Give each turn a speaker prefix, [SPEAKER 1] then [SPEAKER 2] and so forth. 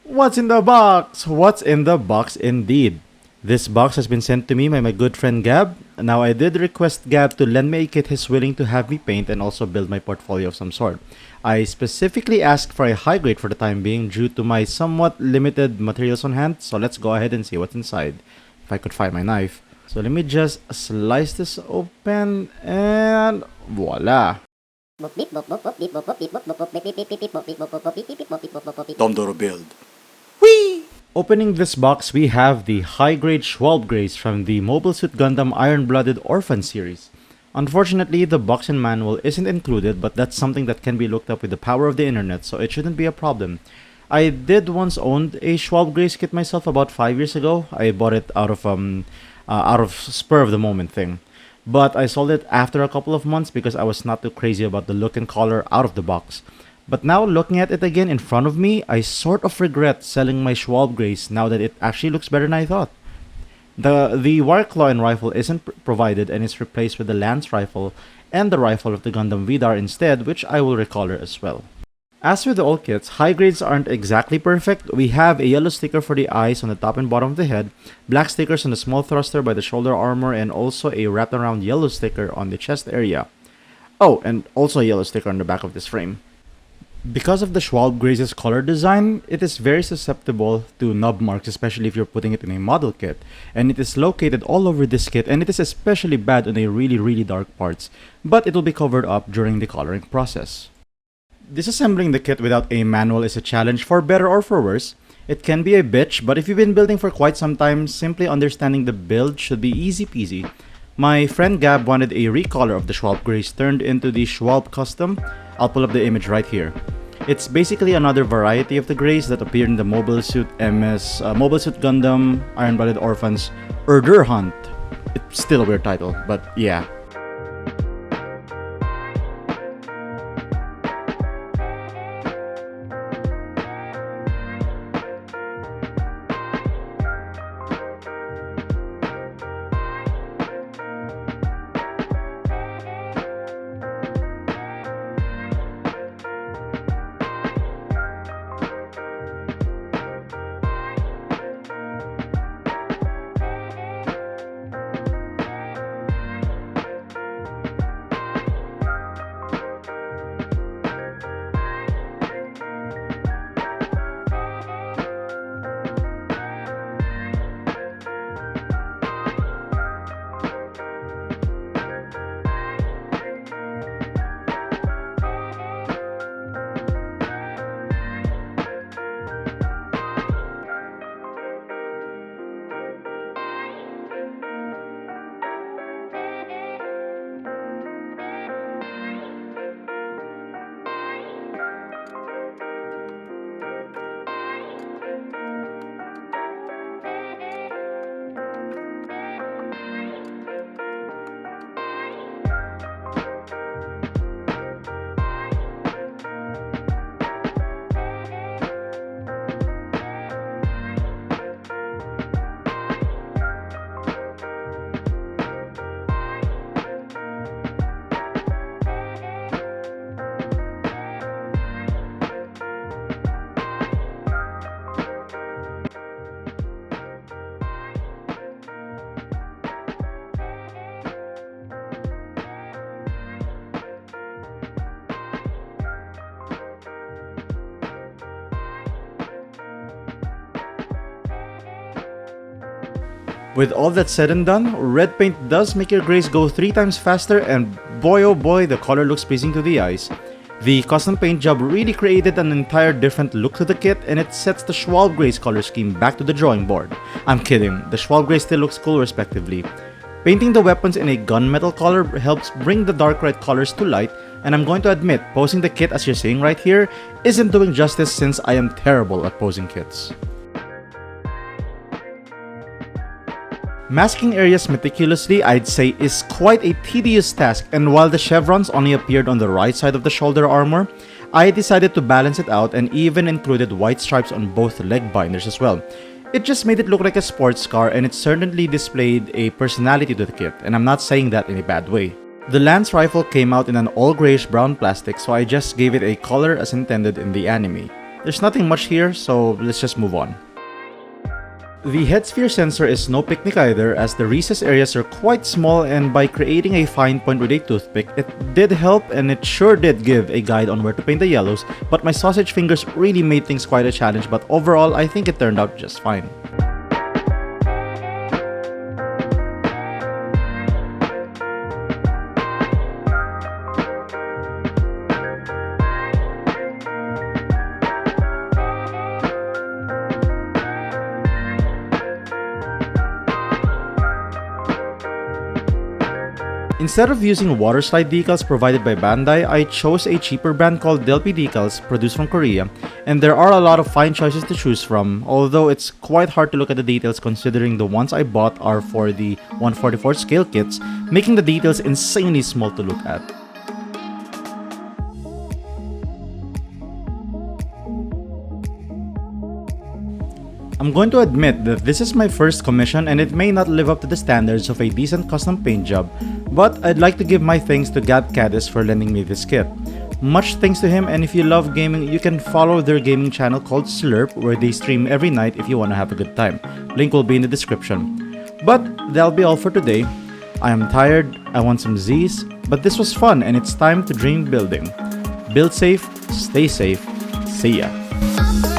[SPEAKER 1] What's in the box? What's in the box indeed? This box has been sent to me by my good friend Gab. Now I did request Gab to lend me a kit he's willing to have me paint and also build my portfolio of some sort. I specifically asked for a high grade for the time being due to my somewhat limited materials on hand, so let's go ahead and see what's inside. If I could find my knife. So let me just slice this open and voila. Domdoro build. Whee! Opening this box, we have the high-grade Schwalbe Graze from the Mobile Suit Gundam Iron-Blooded Orphan series. Unfortunately, the box and manual isn't included, but that's something that can be looked up with the power of the internet, so it shouldn't be a problem. I did once own a Schwalbe Graze kit myself about 5 years ago. I bought it out of spur of the moment thing. But I sold it after a couple of months because I was not too crazy about the look and color out of the box. But now looking at it again in front of me, I sort of regret selling my Schwalbe Graze now that it actually looks better than I thought. The wire claw and rifle isn't provided and is replaced with the lance rifle and the rifle of the Gundam Vidar instead, which I will recolor as well. As with all kits, high grades aren't exactly perfect. We have a yellow sticker for the eyes on the top and bottom of the head, black stickers on the small thruster by the shoulder armor, and also a wrapped around yellow sticker on the chest area. Oh, and also a yellow sticker on the back of this frame. Because of the Schwalbe Graze's color design, it is very susceptible to nub marks, especially if you're putting it in a model kit. And it is located all over this kit, and it is especially bad on a really dark parts, but it will be covered up during the coloring process. Disassembling the kit without a manual is a challenge for better or for worse. It can be a bitch, but if you've been building for quite some time, simply understanding the build should be easy peasy. My friend Gab wanted a recolor of the Schwalbe Graze turned into the Schwalbe Custom. I'll pull up the image right here. It's basically another variety of the Graze that appeared in the Mobile Suit Gundam Iron-Blooded Orphans Urdur Hunt. It's still a weird title, but yeah. With all that said and done, red paint does make your Graze go 3 times faster, and boy oh boy, the color looks pleasing to the eyes. The custom paint job really created an entire different look to the kit, and it sets the Schwalbe Graze color scheme back to the drawing board. I'm kidding, the Schwalbe Graze still looks cool respectively. Painting the weapons in a gunmetal color helps bring the dark red colors to light, and I'm going to admit, posing the kit as you're seeing right here isn't doing justice since I am terrible at posing kits. Masking areas meticulously, I'd say, is quite a tedious task, and while the chevrons only appeared on the right side of the shoulder armor, I decided to balance it out and even included white stripes on both leg binders as well. It just made it look like a sports car, and it certainly displayed a personality to the kit, and I'm not saying that in a bad way. The lance rifle came out in an all grayish brown plastic, so I just gave it a color as intended in the anime. There's nothing much here, so let's just move on. The head sphere sensor is no picnic either, as the recess areas are quite small, and by creating a fine point with a toothpick, it did help and it sure did give a guide on where to paint the yellows, but my sausage fingers really made things quite a challenge, but overall I think it turned out just fine. Instead of using water slide decals provided by Bandai, I chose a cheaper brand called Delphi Decals, produced from Korea, and there are a lot of fine choices to choose from, although it's quite hard to look at the details considering the ones I bought are for the 144 scale kits, making the details insanely small to look at. I'm going to admit that this is my first commission and it may not live up to the standards of a decent custom paint job, but I'd like to give my thanks to Gab Cadiz for lending me this kit. Much thanks to him, and if you love gaming, you can follow their gaming channel called Slurp, where they stream every night if you want to have a good time. Link will be in the description. But that'll be all for today. I am tired, I want some Z's, but this was fun and it's time to dream building. Build safe, stay safe, see ya.